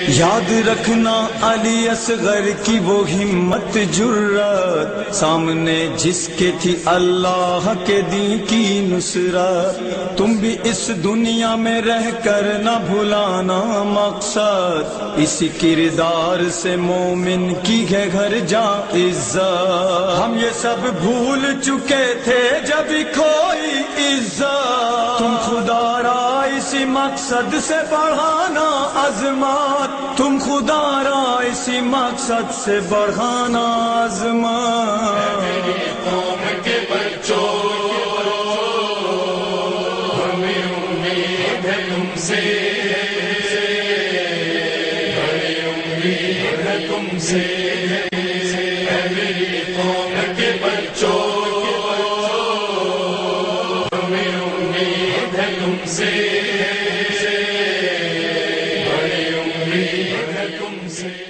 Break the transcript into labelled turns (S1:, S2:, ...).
S1: یاد رکھنا علی اصغر کی وہ ہمت جرات، سامنے جس کے تھی اللہ کے دین کی نصرت۔ تم بھی اس دنیا میں رہ کر نہ بھلانا مقصد، اس کردار سے مومن کی ہے گھر جا عزت۔ ہم یہ سب بھول چکے تھے جب کھوئی عزت، تم خدا را اسی مقصد سے بڑھانا عظمت، تم خدا را اسی مقصد سے بڑھانا عظمت۔
S2: میری قوم کے بچوں، ہمیں امید ہے تم سے، بڑی امید ہے تم سے۔ میری قوم کے بچوں، ہمیں امید ہے تم سے، بڑی امید ہے تم سے۔